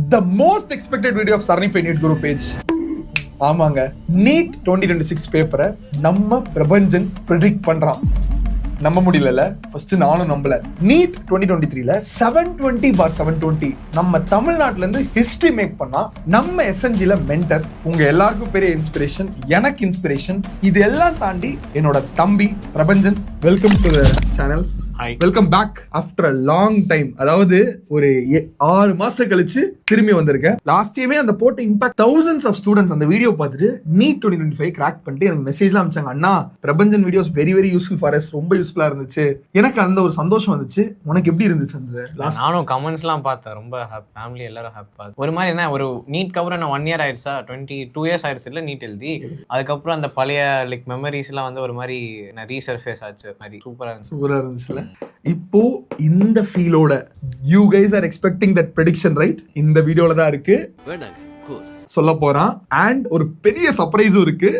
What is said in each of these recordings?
the most expected video of Sarnify NEET Guru page. ஆமாங்க, NEET 2026 பேப்பரை நம்ம Prapanchan predict பண்றான். நம்ப முடியல, ஃபர்ஸ்ட் நானும் நம்பல. நீட் 2023ல 720/720 நம்ம தமிழ்நாட்டுல இருந்து ஹிஸ்டரி மேக் பண்ணா நம்ம எஸ்என்ஜில மென்டர், உங்க எல்லாருக்கும் பெரிய இன்ஸ்பிரேஷன், எனக்கு இன்ஸ்பிரேஷன். இது எல்லாம் தாண்டி என்னோட தம்பி Prabanjan. Welcome to the channel. Welcome back after a long time. அதாவது ஒரு 6 மாசம் கழிச்சு திரும்பி வந்திருக்கேன். லாஸ்ட் டைமே அந்த போட்ட இம்பாக்ட் thousands of students அந்த வீடியோ பார்த்துட்டு நீட் 2025 கிராக் பண்ணிட்டு எனக்கு மெசேஜ்லாம் அனுப்பிச்சாங்க. அண்ணா, Prabhanjan videos very very useful for us, ரொம்ப யூஸ்ஃபுல்லா இருந்துச்சு. எனக்கு அந்த ஒரு சந்தோஷம் வந்துச்சு. உனக்கு எப்படி இருந்துச்சு அந்த லாஸ்ட்? நானும் கமெண்ட்ஸ்லாம் பார்த்தேன். ரொம்ப ஃபேமிலி எல்லாரும் ஹாப்பி. ஒரு மாதிரி என்ன, ஒரு நீட் கவர் 1 year ஆயிடுச்சா, 22 years ஆயிடுச்சு இல்ல நீட் எழுதி. அதுக்கப்புறம் அந்த பழைய லைக் மெமரிஸ் எல்லாம் வந்து ஒரு மாதிரி ரீசர்ஃபேஸ் ஆச்சு. மாதிரி சூப்பரா இருந்துச்சுல. இப்போ இந்த ஃபீலோட you guys are expecting that prediction, right? இந்த வீடியோல தான் இருக்கு சொல்ல போறான். அண்ட் ஒரு பெரிய சர்ப்ரைஸும் இருக்கு.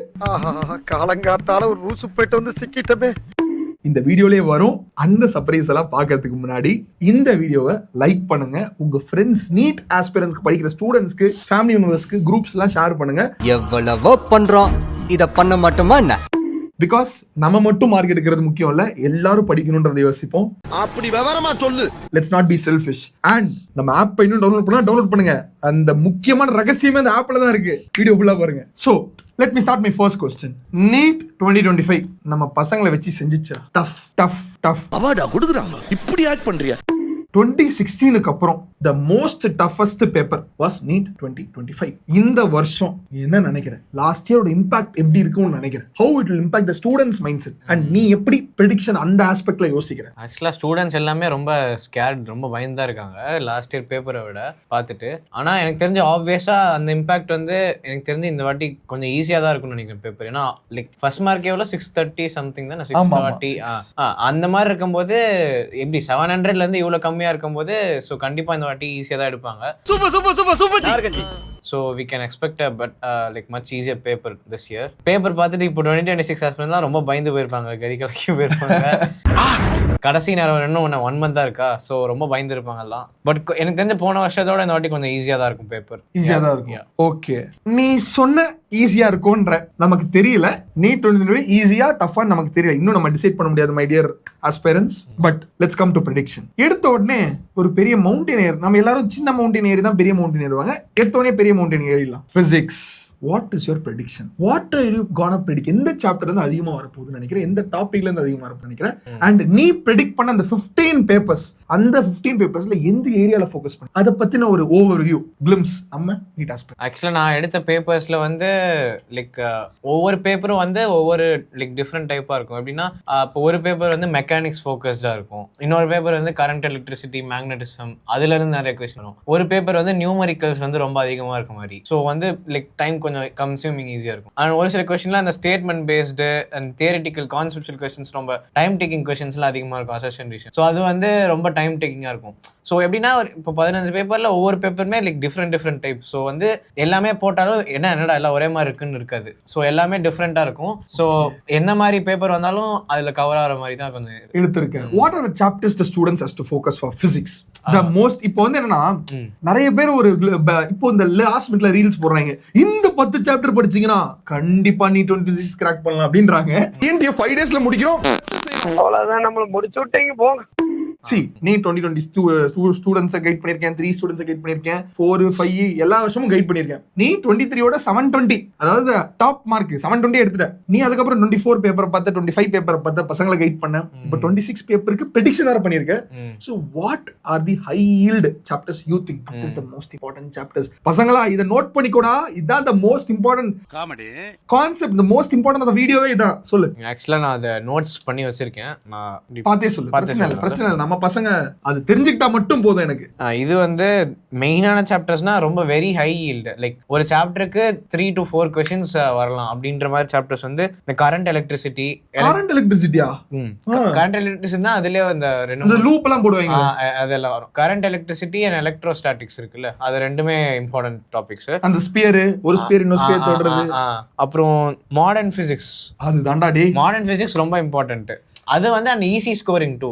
காலங்காத்தால ஒரு ரூசு போயிட்டு வந்து சிக்கிட்டமே. இந்த வீடியோலயே வரும். அந்த சர்ப்ரைஸ் எல்லாம் பார்க்கிறதுக்கு முன்னாடி இந்த வீடியோவை லைக் பண்ணுங்க. உங்க ஃப்ரெண்ட்ஸ், நீட் ஆஸ்பிரன்ட்ஸ்க்கு படிக்கிற ஸ்டூடெண்ட்ஸ்க்கு, ஃபேமிலி மெம்பர்ஸ்க்கு, குரூப்ஸ் எல்லாம் ஷேர் பண்ணுங்க. எவ்வளவோ பண்றோம், இத பண்ண மாட்டோமா என்ன? பிகாஸ் நம்ம மட்டும் மார்க் எடுக்கிறது முக்கியம் இல்ல, எல்லாரும் படிக்கணும்ன்றதை யோசிப்போம். அப்படி விவரமா சொல்லு. Let's not be selfish. And நம்ம ஆப் இன்னும் டவுன்லோட் பண்ணுங்க. அந்த முக்கியமான ரகசியமே அந்த ஆப்ல தான் இருக்கு. வீடியோ ஃபுல்லா பாருங்க. So let me start my first question. NEET 2025 நம்ம பசங்களை வச்சு செஞ்சிச்சா? டஃப் அவார்டா கொடுக்குறாங்க. இப்படி ஆக்ட் பண்றியா? 2016க்கு அப்புறம் the most toughest paper was NEET 2025. இந்த வருஷம் என்ன நினைக்கிறேன்? லாஸ்ட் இயரோட இம்பாக்ட் எப்படி இருக்கும்னு நினைக்கிறேன்? How it will impact the students mindset? And நீ எப்படி prediction அந்த ஆஸ்பெக்ட்ல யோசிக்கிற? ஆக்சுவலா ஸ்டூடெண்ட்ஸ் எல்லாமே ரொம்ப ஸ்கேர்ட், ரொம்ப பயந்தா இருக்காங்க லாஸ்ட் இயர் பேப்பரை விட பார்த்துட்டு. ஆனா எனக்கு தெரிஞ்ச ஆப்வியஸா அந்த இம்பாக்ட் வந்து எனக்கு தெரிஞ்சு இந்த வாட்டி கொஞ்சம் ஈஸியா தான் இருக்கும்னு நினைக்கிறேன் பேப்பர். ஏன்னா லைக் ஃபர்ஸ்ட் மார்க் எவ்வளோ 630 சம்திங் தான், 640 அந்த மாதிரி இருக்கும்போது எப்படி 700ல இருந்து இவ்வளவு கம்மியா இருக்கும்போது ஸோ கண்டிப்பா இந்த வாட்டி ஈஸியா தான் எடுப்பாங்க. So we can expect but like much easier paper this year. Paper பார்த்துட்டு இப்போ 2026 ஆஸ்பிரண்ட்லாம் ரொம்ப பயந்து போயிருப்பாங்க, கறி கலக்கி போயிருப்பாங்க. கடைசி நேரம் இன்னும் 1 month தான் இருக்கா, ஸோ ரொம்ப பயந்து இருப்பாங்க எல்லாம். பட் எனக்கு தெரிஞ்ச போன வருஷத்தோட இந்த வாட்டி கொஞ்சம் ஈஸியா தான் இருக்கும் பேப்பர். ஈஸியா தான் இருக்கும். ஓகே, நீ சொன்ன ஈஸியா இருக்கும்ன்ற நமக்கு தெரியல. நீட் 2025 ஈஸியா டஃபா நமக்கு தெரியல. இன்னும் நம்ம டிசைட் பண்ண முடியாது my dear aspirants. But let's come to prediction. எடுத்த உடனே ஒரு பெரிய மவுண்டன் ஏர், நம்ம எல்லாரும் சின்ன மவுண்டன் ஏறி தான் பெரிய மவுண்டன் ஏறுவாங்க. எடுத்த உடனே பெரிய மவுண்டன் ஏறிடலாம். Physics, what is your prediction? What are you gonna predict? எந்த சாப்டர்ல இருந்து அதிகமா வரப்போகுதுன்னு நினைக்கிறேன்? எந்த டாபிக்ல இருந்து அதிகமா வரப்போகுதுன்னு நினைக்கிறேன்? அண்ட் நீ ப்ரெடிக்ட் பண்ண அந்த 15 பேப்பர்ஸ், அந்த 15 பேப்பர்ஸ்ல எந்த ஏரியால ஃபோக்கஸ் பண்ண, அதை பத்தின ஒரு ஓவர்வியூ கிளிம்ஸ் நம்ம நீட் ஆஸ்பெக்ட். ஆக்சுவலா நான் எடுத்த பேப்பர்ஸ்ல வந்து லைக் ஒவ்வொரு பேப்பரும் வந்து ஒவ்வொரு லைக் டிஃப்ரெண்ட் டைப்பா இருக்கும். எப்படின்னா இப்போ ஒரு பேப்பர் வந்து மெக்கானிக்ஸ் ஃபோக்கஸ்டா இருக்கும், இன்னொரு பேப்பர் வந்து கரண்ட் எலக்ட்ரிசிட்டி, மேக்னட்டிசம், அதுல இருந்து நிறைய கொஸ்டின் வரும். ஒரு பேப்பர் வந்து நியூமரிக்கல்ஸ் வந்து ரொம்ப அதிகமா இருக்க மாதிரி. ஸோ வந்து லைக் டைம் கொஞ்சம் கன்சியூமிங் ஈஸியா இருக்கும். அண்ட் ஒரு சில கொஸ்டின்ல அந்த statement based and theoretical conceptual questions, ரொம்ப டைம் டேக்கிங் கொஸ்டின்ஸ்லாம் அதிகமா இருக்கும், அசர்ஷன் ரீசன். ஸோ அது வந்து ரொம்ப டைம் டேக்கிங்கா இருக்கும். ஸோ எப்படின்னா இப்போ 15 பேப்பர்ல ஒவ்வொரு பேப்பருமே லைக் டிஃப்ரெண்ட் டைப். ஸோ வந்து எல்லாமே போட்டாலும் என்னடா எல்லாம் ஒரே மாதிரி இருக்குன்னு இருக்காது. ஸோ எல்லாமே டிஃப்ரெண்டா இருக்கும். ஸோ என்ன மாதிரி பேப்பர் வந்தாலும் அதுல கவர் ஆகிற மாதிரி தான் கொஞ்சம் எடுத்திருக்கேன். What are the chapters the students has to focus for physics the most? இப்போ வந்து என்னன்னா நிறைய பேர் ஒரு இப்போ இந்த லாஸ்ட் மினிட்ல ரீல்ஸ் போடுறாங்க, இந்த 10 சாப்டர் படிச்சீங்கன்னா கண்டிப்பா நீ 26 கிராக் பண்ணலாம் அப்படின்றாங்க. ஏன்டி 5 daysல முடிக்கிறோம், அவ்வளவுதான் நம்மள முடிச்சு விட்டீங்க போங்க. See, நீ 2020 ஸ்டூடெண்ட்ஸை கைட் பண்ணியிருக்கேன், 3 ஸ்டூடெண்ட்ஸை கைட் பண்ணியிருக்கேன், 4, 5 எல்லா வருஷமும் கைட் பண்ணியிருக்கேன். நீ 23யோட 720, அதாவது டாப் மார்க் 720 எடுத்துட்ட. நீ அதுக்கப்புறம் 24 பேப்பரை பார்த்த, 25 பேப்பரை பார்த்த, பசங்களை கைட் பண்ண. இப்போ 26 பேப்பருக்கு ப்ரெடிக்ஷன் வேற பண்ணியிருக்க. So what are the high yield chapters you think that is the most important chapters? பசங்களா இதை நோட் பண்ணிக்கோடா, இதுதான் the most important comedy concept, the most important of வீடியோவே இதான். சொல்லு. ஆக்சுவலா நான் அதை நோட்ஸ் பண்ணி வச்சிருக்கேன், நான் பார்த்தே சொல்லு. பிரச்சனை இல்லை. நம்ம பசங்க அது தெரிஞ்சுக்கிட்டா மட்டும் போதும் எனக்கு. இது வந்து மெயினான சாப்டர்ஸ்னா ரொம்ப வெரி ஹை ஈல்டு. லைக் ஒரு சாப்டருக்கு 3 to 4 கொஸ்டின்ஸ் வரலாம் அப்படின்ற மாதிரி சாப்டர்ஸ் வந்து இந்த கரண்ட் எலக்ட்ரிசிட்டியா, கரண்ட் எலக்ட்ரிசிட்டினா அதுலயே அந்த ரெண்டு லூப் எல்லாம் போடுவாங்க, அதெல்லாம் வரும். கரண்ட் எலக்ட்ரிசிட்டி அண்ட் எலக்ட்ரோஸ்டாட்டிக்ஸ் இருக்குல்ல, அது ரெண்டுமே இம்பார்ட்டன்ட் டாபிக்ஸ். அந்த ஸ்பியர், ஒரு ஸ்பியர் இன்னொரு ஸ்பியர் தொடறது. அப்புறம் மாடர்ன் பிசிக்ஸ், அது தாண்டா டேய். மாடர்ன் பிசிக்ஸ் ரொம்ப இம்பார்ட்டன்ட். அது வந்து அந்த ஈஸி ஸ்கோரிங் டூ.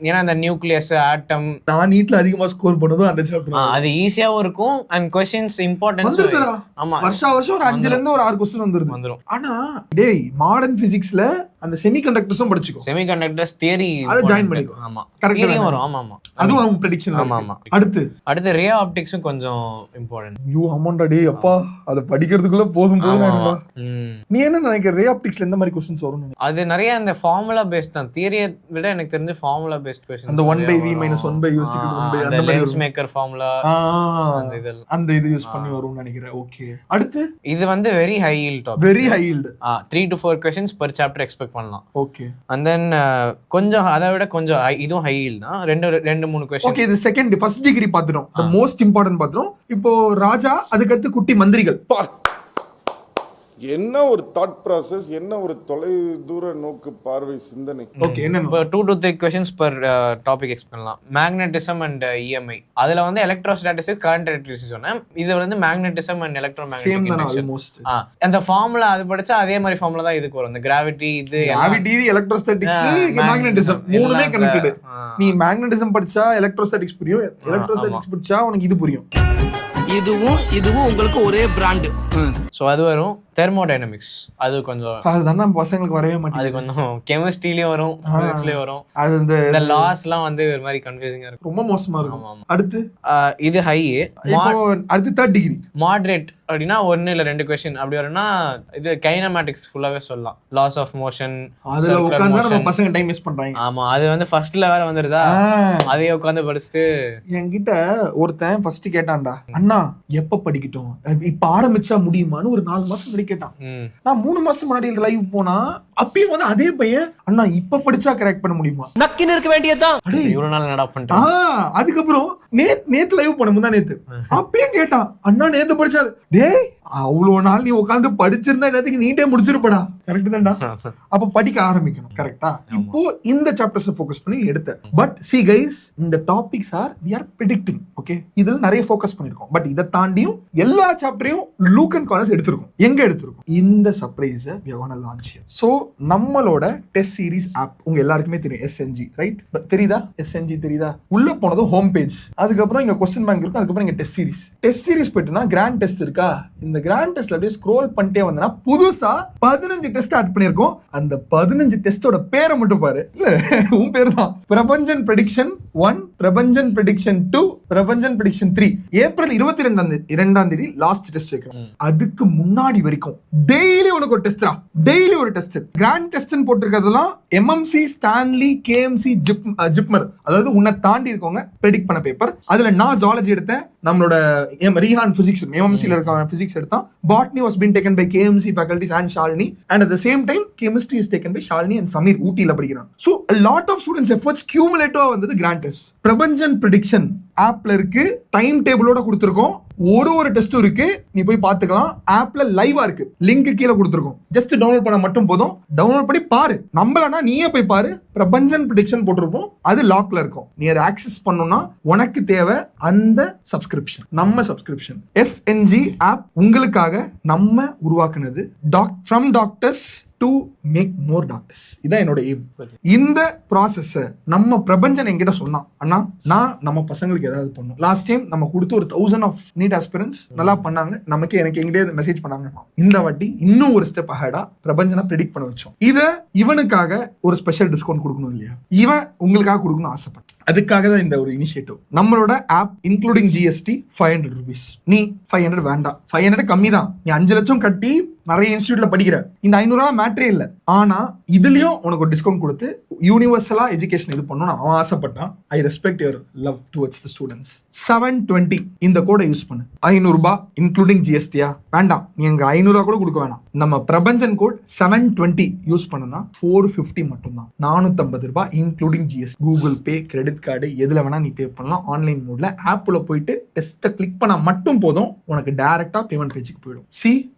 ஏன்னா அந்த நியூக்ளியஸ் ஆட்டம் நான் நீட்ல அதிகமா ஸ்கோர் பண்ணதும் அந்த சாப்டர். அது ஈஸியாவும் இருக்கும் அண்ட் கொஸ்டின்ஸ் இம்பார்ட்டன்ஸ். ஆமா, வருஷம் ஒரு 5ல இருந்து ஒரு 6 கொஸ்டின் வந்துரும். ஆனா டேய் மாடர்ன் பிசிக்ஸ்ல அந்த செமிகண்டக்டர்ஸும் படிச்சுக்கோ. செமிகண்டக்டர்ஸ் தியரி அத ஜாயின் பண்ணிக்கோ. ஆமா, கரெக்ட்டா வரும். ஆமா அதுவும் நம்ம பிரெடிக்ஷன். ஆமா. அடுத்து ரே ஆப்டிக்ஸும் கொஞ்சம் இம்பார்ட்டன்ட். ஐயோ ஆமாண்டா டேய் அப்பா அத படிக்கிறதுக்குள்ள போதும் ஆயிடும்டா. நீ என்ன நினைக்கிற ரே ஆப்டிக்ஸ்ல எந்த மாதிரி क्वेश्चंस வரும்? அது நிறைய அந்த ஃபார்முலா பேஸ்ட் தான். தியரியை விட எனக்கு தெரிஞ்சு ஃபார்முலா பேஸ்ட் क्वेश्चंस. அந்த 1/v - 1/u = 1/v அந்த லென்ஸ் மேக்கர் ஃபார்முலா அந்த இது யூஸ் பண்ணி வரும்னு நினைக்கிறேன். ஓகே, அடுத்து இது வந்து very high yield topic. Very high yield. 3 to 4 questions per chapter expect பண்ணலாம். ஓகே, and then கொஞ்சம் அதை விட கொஞ்சம் இதுவும் ஹை ஈல்ட் தான். 2-3 क्वेश्चन. ஓகே, இது செகண்ட் ஃபர்ஸ்ட் டிகிரி பாத்துறோம். தி மோஸ்ட் இம்பார்ட்டன்ட் பாத்துறோம். இப்போ ராஜா, அதுக்கு அடுத்து குட்டி மந்திரிகள். என்ன ஒரு தாட் ப்ராசஸ், என்ன ஒரு தொலை தூர நோக்கு பார்வை சிந்தனை. ஓகே, என்ன இப்போ 2 to 3 questions per topic expect பண்ணலாம். Magnetism and EMI. அதுல வந்து எலக்ட்ரோஸ்டாட்டிக்ஸ், கரண்ட் எலக்ட்ரிசிட்டி சொன்னேன். இது வந்து மேக்னெட்டிசம் அண்ட் எலக்ட்ரோமேக்னெட்டிக் இண்டக்ஷன். அந்த ஃபார்முலா அது படிச்சா அதே மாதிரி ஃபார்முலா தான் இதுக்கு வரும். இந்த கிராவிட்டி, எலக்ட்ரோஸ்டாட்டிக்ஸ், மேக்னெட்டிசம் மூணுமே கனெக்டட். நீ மேக்னெட்டிசம் படிச்சா எலக்ட்ரோஸ்டாட்டிக்ஸ் புரியும், எலக்ட்ரோஸ்டாட்டிக்ஸ் படிச்சா உனக்கு இது புரியும். இதுவும் உங்களுக்கு ஒரே பிராண்ட். சோ அது வரும். தெர்மோடைனமிக்ஸ் அது கொஞ்சம் அதுதான் நம்ம பசங்களுக்கு வரவே மாட்டேங்குது. அது கொஞ்சம் கெமிஸ்ட்ரிலயும் வரும், பிசிக்ஸ்லயும் வரும். அது இந்த லாஸ்லாம் வந்து ஒரு மாதிரி கன்ஃபியூசிங்கா இருக்கும், ரொம்ப மோசமா இருக்கும். அடுத்து இது ஹை. அடுத்து 3rd டிகிரி. மாடரேட் அப்படின்னா 1 இல்ல 2 क्वेश्चन அப்படி வரும்னா இது கைனமேட்டிக்ஸ் ஃபுல்லாவே சொல்லலாம். லாஸ் ஆஃப் மோஷன், அதுல உட்கார்ந்தா நம்ம பசங்க டைம் வேஸ்ட் பண்றாங்க. ஆமா, அது வந்து ஃபர்ஸ்ட்ல வேற வந்துருதா, அதையே உட்கார்ந்து படிச்சிட்டு. என்கிட்ட ஒருத்தன் ஃபர்ஸ்ட் கேட்டான்டா, அண்ணா எப்ப படிக்கட்டும், இப்ப ஆரம்பிச்சா முடியுமான்னு ஒரு 4 மாசம் முன்னாடி கேட்டான். நான் 3 மாசம் முன்னாடி லைவ் போனா அப்பயும் வந்து அதே பையன், அண்ணா இப்ப படிச்சா கரெக்ட் பண்ண முடியுமா, நக்கின்னு இருக்க வேண்டியதுதான். இவ்வளவு நாள் என்னடா பண்ணிட்டான். அதுக்கப்புறம் நேத்து லைவ் போன முந்தா நேத்து அப்பயும் கேட்டான், அண்ணா நேத்து படிச்சாரு. டேய் அவ்வளவு நாள் நீ உட்காந்து படிச்சிருந்தா என்னத்துக்கு நீட்டே முடிச்சிருப்படா. கரெக்ட் தான்டா. அப்ப படிக்க ஆரம்பிக்கணும். கரெக்டா. இப்போ இந்த சாப்டர்ஸ் ஃபோக்கஸ் பண்ணி எடுத்த. பட் see guys, இந்த topics are we are predicting. Okay, இதுல நிறைய ஃபோக்கஸ் பண்ணிருக்கோம். பட் இத தாண்டியும் எல்லா சாப்டரையும் லூக் அண்ட் கார்னர்ஸ் எடுத்திருக்கோம். எங்க எடுத்திருக்கோம்? இந்த surprise we are going to launch here. So நம்மளோட டெஸ்ட் சீரிஸ் ஆப் உங்க எல்லாருக்குமே தெரியும், SNG ரைட்? தெரியுதா? SNG தெரியுதா? உள்ள போனது ஹோம் பேஜ், அதுக்கப்புறம் இங்க क्वेश्चन பேங்க் இருக்கும், அதுக்கப்புறம் இங்க டெஸ்ட் சீரிஸ் போயிட்டுனா கிராண்ட் டெஸ்ட் இருக்கா. இந்த கிராண்ட் டெஸ்ட்ல அப்படியே ஸ்க்ரோல் பண்ணிட்டே வந்தனா புதுசா 15 டெஸ்ட் ஆட் பண்ணிருக்கோம். அந்த 15 டெஸ்டோட பேரை மட்டும் பாரு. இல்ல உன் பேர் தான். Prabhanjan prediction 1, Prabhanjan prediction 2, Prabhanjan prediction 3. April 22ஆம் தேதி லாஸ்ட் டெஸ்ட் வைக்கிறோம். அதுக்கு முன்னாடி வரைக்கும் டெய்லி உனக்கு ஒரு டெஸ்ட்ரா, டெய்லி ஒரு டெஸ்ட். கிராண்ட் டெஸ்ட்னு போட்டிருக்கிறதெல்லாம் MMC, ஸ்டான்லி, KMC, ஜிப்மர், அதாவது உன்னை தாண்டி இருக்கவங்க ப்ரெடிக்ட் பண்ண பேப்பர். அதுல நான் ஜுவாலஜி எடுத்தேன், நம்மளோட ரீஹான் பிசிக்ஸ் MMCல இருக்க பிசிக்ஸ் எடுத்தான். Botany was been taken by KMC faculties and Shalini, and at the same time chemistry is taken by Shalini and Samir. ஊட்டில படிக்கிறாங்க. So a lot of students efforts cumulative வந்தது grand test. Prapanchan prediction ஆப்ல இருக்கு, time டேபிளோட கொடுத்திருக்கோம். ஒரு டெஸ்டும் இருக்கு, நீ போய் பாத்துக்கலாம். ஆப்ல லைவா இருக்கு, லிங்க் கீழே கொடுத்திருக்கோம். ஜஸ்ட் டவுன்லோட் பண்ண மட்டும் போதும். டவுன்லோட் பண்ணி பாரு. நம்பலனா நீயே போய் பாரு. பிரபஞ்சன் ப்ரெடிக்ஷன் போட்டிருப்போம், அது லாக்ல இருக்கும். நீ அதை ஆக்சஸ் பண்ணணும்னா உனக்கு தேவை அந்த சப்ஸ்கிரிப்ஷன், நம்ம சப்ஸ்கிரிப்ஷன். SNG ஆப் உங்களுக்காக நம்ம உருவாக்குனது. From doctors to make more doctors. இதான் என்னோட எய்ம். இந்த ப்ராசஸ் நம்ம பிரபஞ்சன் என்கிட்ட சொன்னான், அண்ணா நான் நம்ம பசங்களுக்கு ஏதாவது பண்ணும். லாஸ்ட் டைம் நம்ம கொடுத்து ஒரு 1000 ஆஃப் நீட் ஆஸ்பிரன்ஸ் நல்லா பண்ணாங்க. எனக்கு எங்கிட்டே மெசேஜ் பண்ணாங்க. இந்த வாட்டி இன்னும் ஒரு ஸ்டெப் அஹெடா பிரபஞ்சனை ப்ரெடிக்ட் பண்ண வச்சோம். இத இவனுக்காக ஒரு ஸ்பெஷல் டிஸ்கவுண்ட் கொடுக்கணும் இல்லையா, இவன் உங்களுக்காக கொடுக்கணும் ஆசைப்பட்டேன். அதுக்காக தான் இந்த ஒரு இனிஷியேட்டிவ். நம்மளோட ஆப் இன்க்ளூடிங் GST 500 rupees. நீ 500 வேண்டாம், 500 கம்மி தான். நீ 5 லட்சம் கட்டி நிறைய இன்ஸ்டியூட்ல படிக்கிற, இந்த 500 மேட்டரே இல்ல. ஆனா இதுலயும் உனக்கு ஒரு டிஸ்கவுண்ட் கொடுத்து யூனிவர்சலா எஜுகேஷன் இது பண்ணணும்னு அவன் ஆசைப்பட்டான். I respect your love towards the students. 720 இந்த கோடை யூஸ் பண்ணு. 500 ரூபாய் இன்க்ளூடிங் GST-யா வேண்டாம், நீ எங்க 500 கூட கொடுக்க வேணாம். நம்ம பிரபஞ்சன் கோட் 720 யூஸ் பண்ணனா 450 மட்டும் தான். 450 ரூபாய் including GST. Google Pay, credit debit card எதுல வேணா நீ பே பண்ணலாம். ஆன்லைன் மோட்ல ஆப்ல போயிட்டு டெஸ்ட்டை கிளிக் பண்ணா மட்டும் போதும், உனக்கு டைரக்டா பேமெண்ட் பேஜுக்கு போயிடும்.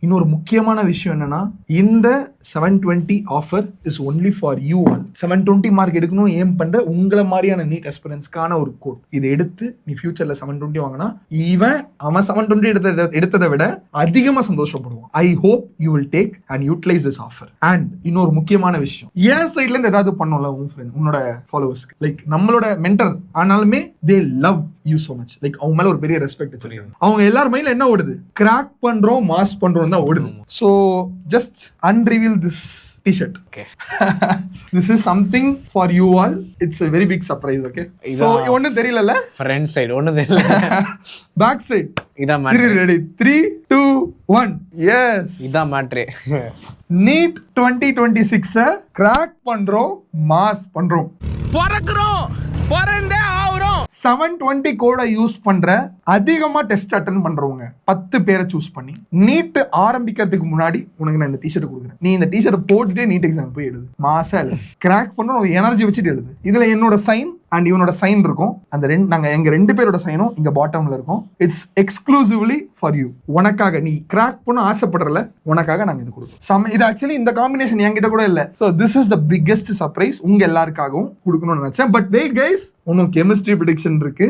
இன்னொரு முக்கியமான விஷயம் என்னன்னா, இந்த 720 offer is only for you all. 720 mark எடுக்கணும் ஏம் பண்ற உங்களை மாதிரியான நீட் எக்ஸ்பீரியன்ஸ்க்கான ஒரு கோட். இதை எடுத்து நீ ஃபியூச்சர்ல 720 வாங்கினா அவன் 720 எடுத்ததை விட அதிகமா சந்தோஷப்படுவான். I hope you will take and utilize this offer. And இன்னொரு முக்கியமான விஷயம், என் சைட்ல இருந்து ஏதாவது பண்ணல உன் ஃப்ரெண்ட் உன்னோட ஃபாலோவர்ஸ்க்கு, லைக் நம்மளோட மென்டர் ஆனாலுமே they love you so much. Like அவங்க மேல ஒரு பெரிய ரெஸ்பெக்ட் வச்சிருக்காங்க. அவங்க எல்லார் மைண்ட்ல என்ன ஓடுது, கிராக் பண்றோம் மாஸ் பண்றோம் தான் ஓடுது. So just unreveal this t-shirt. Okay. This is something for you all. It's a very big surprise. Okay. So ஒண்ணு தெரியலல, ஃப்ரண்ட் சைடு ஒண்ணு தெரியல, பேக் சைடு இதான் ரெடி. 3 2 1 எஸ், இதான் மேட்ரே. நீட் 2026 கிராக் பண்றோம் மாஸ் பண்றோம். பறக்குறோம் பறந்தே ஆவுறோம். 720 கோட யூஸ் பண்ற அதிகமா டெஸ்ட் அட்டெண்ட் பண்றவங்க 10 பேரை சூஸ் பண்ணி நீட் ஆரம்பிக்கிறதுக்கு முன்னாடி உனக்கு நான் இந்த டிஷர்ட் கொடுக்குறேன். நீ இந்த டிஷர்ட் போட்டுட்டே நீட் எக்ஸாம் போய் எழுது. மாசா எழுது, கிராக் பண்ற ஒரு எனர்ஜி வச்சுட்டு எழுது. இதுல என்னோட சைன் அண்ட் இவனோட சைன் இருக்கும். அந்த நாங்க எங்க 2 பேரோட சைனும் இங்க பாட்டம்ல இருக்கும். It's exclusively for you. உனக்காக, நீ கிராக் பண்ண ஆசைப்படுறல, உனக்காக நாங்க இது கொடுப்போம். இது ஆக்சுவலி இந்த காம்பினேஷன் என்கிட்ட கூட இல்ல. So this is the biggest surprise உங்க எல்லாருக்காகவும் கொடுக்கணும்னு நினைச்சேன். பட் வெயிட் கைஸ், இன்னும் கெமிஸ்ட்ரி ப்ரெடிக்ஷன் இருக்கு,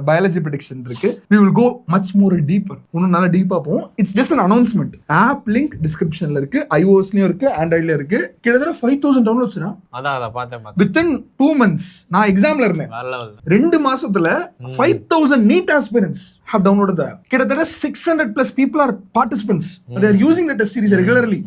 பயாலஜி ப்ரெடிக்ஷன் இருக்கு. we will go much more deeper. இன்னும் நல்லா டீப்பா போவோம். It's just an announcement. App link டிஸ்கிரிப்ஷன்ல இருக்கு, iOS-லயும் இருக்கு, Android-லயும் இருக்கு. கிட்டத்தட்ட 5000 டவுன்லோட்ஸ்னா. அதான் பார்த்தேன். within 2 months நான் எக்ஸாம்ல இருந்தேன். 2 மாசத்துல 5000 NEET aspirants have downloaded the app. கிட்டத்தட்ட 600 plus people are participants. They are using the test series regularly.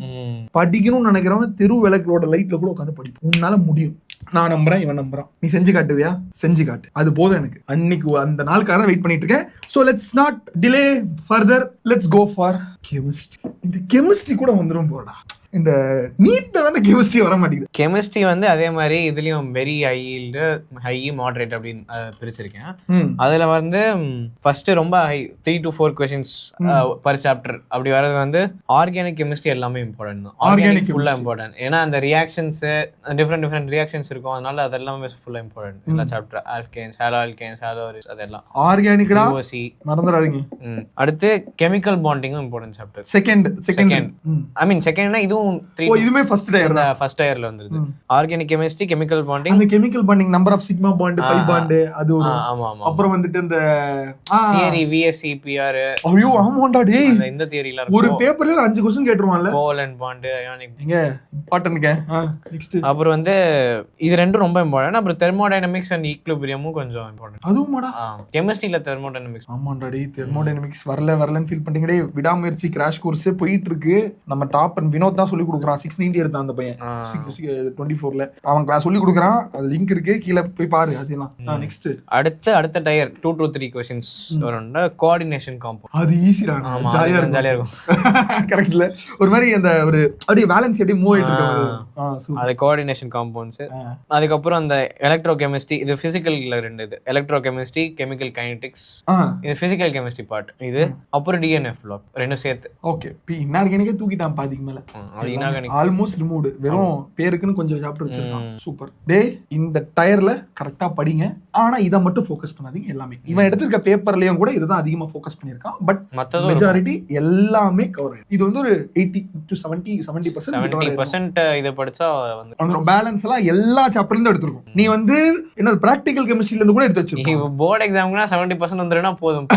படிக்கணும்னு நினைக்கிறவங்க தெரு விளக்கோட லைட்ல கூட உட்காந்து படிப்போம். உன்னால முடியும். நான் நம்புறேன், இவன் நம்புறான். நீ செஞ்சு காட்டுவியா? செஞ்சு காட்டு. அது போதும் எனக்கு. அன்னைக்கு அந்த நாளுக்காக வெயிட் பண்ணிட்டு இருக்கேன். So let's not delay further. Let's go for chemistry. இந்த கெமிஸ்ட்ரி கூட வந்துரும் போடா. இந்த நீட்ல தானே கெமிஸ்ட்ரி வர மாட்டேங்குது. கெமிஸ்ட்ரி வந்து அதே மாதிரி இதுலயும் வெரி ஹை மாடரேட் அப்படின்னு பிரிச்சிருக்கேன். அதுல வந்து ஃபர்ஸ்ட் ரொம்ப high 3 to 4 questions per chapter அப்படி வர்றது வந்து ஆர்கானிக் கெமிஸ்ட்ரி எல்லாமே இம்பார்ட்டன்ட் தான். ஆர்கானிக் ஃபுல்லா இம்பார்ட்டன்ட். ஏன்னா அந்த ரியாக்ஷன்ஸ் டிஃப்ரெண்ட் ரியாக்ஷன்ஸ் இருக்கும். அதனால அதெல்லாமே ஃபுல்லா இம்பார்ட்டன்ட். எல்லா சாப்டர் ஆல்கேன்ஸ், ஹாலோஆல்கேன்ஸ், ஹாலோரிஸ் அதெல்லாம் ஆர்கானிக்டா மறந்துடாதீங்க. அடுத்து கெமிக்கல் பாண்டிங்கும் important chapter. Second I mean செகண்ட்னா இதுவும் இதுமே ஃபர்ஸ்ட் இயர்ல வந்துருது. ஆர்கானிக் கெமிஸ்ட்ரி, கெமிக்கல் பாண்டிங், அந்த chemical bonding number of sigma bond, pi bond அது ஒரு. ஆமா. அப்புறம் வந்துட்டு இந்த தியரி VSEPR. ஐயோ ஆமாண்டா டேய், இந்த தியரில ஒரு பேப்பர்ல 5 क्वेश्चन கேட்றுவான்ல. கோவலன்ட் பாண்ட், அயானிக் எங்க இம்பார்ட்டன்ட்ங்க. நெக்ஸ்ட் அப்புறம் வந்து இது ரெண்டும் ரொம்ப இம்பார்ட்டன்ட். அப்புறம் தெர்மோடைனமிக்ஸ் அண்ட் ஈக்விலிபிரியமும் கொஞ்சம் இம்பார்ட்டன்ட். அதுவும்டா கெமிஸ்ட்ரியில தெர்மோடைனமிக்ஸ். ஆமாண்டா டேய், தெர்மோடைனமிக்ஸ் வரலன்னு ஃபீல் பண்றீங்க டேய். விடாமுயற்சி கிராஷ் கோர்ஸ் போயிட்டு இருக்கு. நம்ம டாப் அண்ட் வினோத் தான் சொல்லி கொடுக்குறான். 690 எடுத்தான் அந்த பையன் 624ல. அவன் கிளாஸ் சொல்லி கொடுக்குறான். அது லிங்க் இருக்கு, கீழே போய் பாரு. அதெல்லாம் நெக்ஸ்ட் அடுத்த டயர் 2 to 3 क्वेश्चंस வரும்னா கோஆர்டினேஷன் காம்பவுண்ட். அது ஈஸிடா, ஜாலியா இருக்கும். கரெக்ட்ல ஒரு மாதிரி அந்த ஒரு அப்படியே பேலன்ஸ் அப்படியே மூவ் ஆயிட்டு இருக்கு. அது கோஆர்டினேஷன் காம்பவுண்ட்ஸ். அதுக்கப்புறம் அந்த எலக்ட்ரோ கெமிஸ்ட்ரி, இது பிசிக்கல்ல ரெண்டு. இது எலக்ட்ரோ கெமிஸ்ட்ரி, கெமிக்கல் கைனடிக்ஸ், இது பிசிக்கல் கெமிஸ்ட்ரி பார்ட் இது. அப்புறம் டிஎன்எஃப் பிளாக் ரெண்டும் சேர்த்து. ஓகே, இன்ஆர்கானிக்கே தூக்கிட்டான் பாதிக்கு மேல. Almost removed. வெறும் பேருக்குன்னு கொஞ்சம் சாப்டர் வச்சிருக்கான். சூப்பர் டேய். இந்த டயர்ல கரெக்டா படிங்க. ஆனா இத மட்டும் ஃபோக்கஸ் பண்ணாதீங்க. எல்லாமே இவன் எடுத்திருக்க பேப்பர்லயும் கூட இதுதான் அதிகமா ஃபோக்கஸ் பண்ணிருக்கான். பட் மெஜாரிட்டி எல்லாமே கவர் ஆயிடும். இது வந்து ஒரு 80 to 70% இத படிச்சா வந்து அந்த பேலன்ஸ் எல்லாம் எல்லா சாப்டர்ல இருந்து எடுத்துரும். நீ வந்து என்ன பிராக்டிகல் கெமிஸ்ட்ரியில இருந்து கூட எடுத்து வச்சிருக்க. போர்டு எக்ஸாம்க்குனா 70% வந்துருனா போதும்,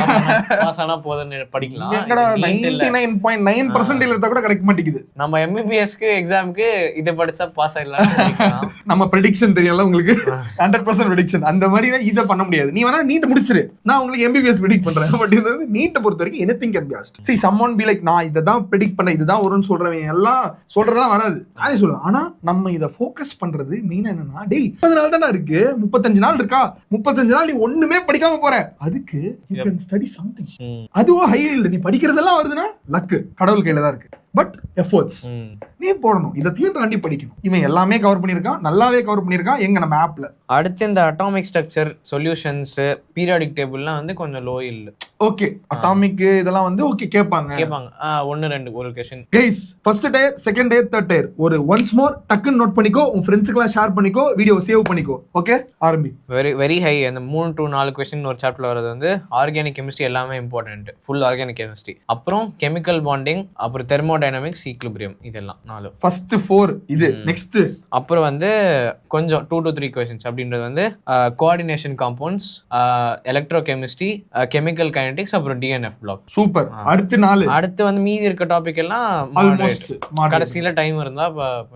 பாஸ் ஆனா போதும்னு படிக்கலாம். எங்கடா 99.9% எடுத்தா கூட கிடைக்க மாட்டேங்குது. நம்ம எம்பிபிஎஸ்க்கு எக்ஸாம்க்கு இத படிச்சா பாஸ் ஆயிடலாம். நம்ம ப்ரெடிக்ஷன் தெரியல உங்களுக்கு. 100% ப்ரெடிக்ஷன் அந்த மாதிரி இத பண்ண முடியாது. நீ வேணா நீட் முடிச்சிரு, நான் உங்களுக்கு எம்பிபிஎஸ் ப்ரெடிக்ட் பண்றேன். பட் இது வந்து நீட்ட பொறுத்த வரைக்கும் anything can be asked. see someone be like நான் இத தான் ப்ரெடிக்ட் பண்ண, இதுதான் வரும்னு சொல்றவங்க எல்லாம் சொல்றதெல்லாம் வராது. நானே சொல்லுவேன். ஆனா நம்ம இத ஃபோக்கஸ் பண்றது மெயின் என்னன்னா, டேய் 30 நாள் தான இருக்கு, 35 நாள் இருக்கா, 35 நாள் நீ ஒண்ணுமே படிக்காம போற, அதுக்கு you can study something. அதுவும் ஹை இல்ல, நீ படிக்கிறதெல்லாம் வருதுன்னா லக் கடவுள் கையில தான் இருக்கு. பட் எஃபோர்ட்ஸ் நீ போடணும். இதத்தையும் தாண்டி படிக்கணும். இவன் எல்லாமே கவர் பண்ணியிருக்கான், நல்லாவே கவர் பண்ணியிருக்கான் எங்க நம்ம ஆப்ல. அடுத்து இந்த அட்டாமிக் ஸ்ட்ரக்சர், சொல்யூஷன்ஸ், பீரியாடிக் டேபிள்லாம் வந்து கொஞ்சம் லோ இல்ல. ஓகே அட்டாமிக் இதெல்லாம் வந்து ஓகே கேட்பாங்க. 1-2 ஒரு question. Guys first tier, second tier, third tier ஒரு ஒன்ஸ் மோர் டக்குன்னு நோட் பண்ணிக்கோ, உங்க ஃப்ரெண்ட்ஸ்க்குலாம் ஷேர் பண்ணிக்கோ, வீடியோ சேவ் பண்ணிக்கோ. ஓகே ஆரம்பி. Very high. அந்த 3 to 4 கொஸ்டின் ஒரு சாப்டர்ல வரது வந்து ஆர்கானிக் கெமிஸ்ட்ரி எல்லாமே இம்பார்ட்டன்ட். ஃபுல் ஆர்கானிக் கெமிஸ்ட்ரி, அப்புறம் கெமிக்கல் பாண்டிங், அப்புறம் தெர்மோடைனமிக்ஸ், ஈக்லிபிரியம், இதெல்லாம் 4. ஃபர்ஸ்ட் 4 இது. நெக்ஸ்ட் அப்புறம் வந்து கொஞ்சம் 2 to 3 கொஸ்டின்ஸ் அப்படின்றது வந்து coordination compounds, electro chemistry, chemical kinetics, அப்புறம் டிஎன்எஃப் பிளாக். சூப்பர். அடுத்து 4. அடுத்து வந்து மீதி இருக்க டாபிக் எல்லாம் ஆல்மோஸ்ட் கடைசியில டைம் இருந்தா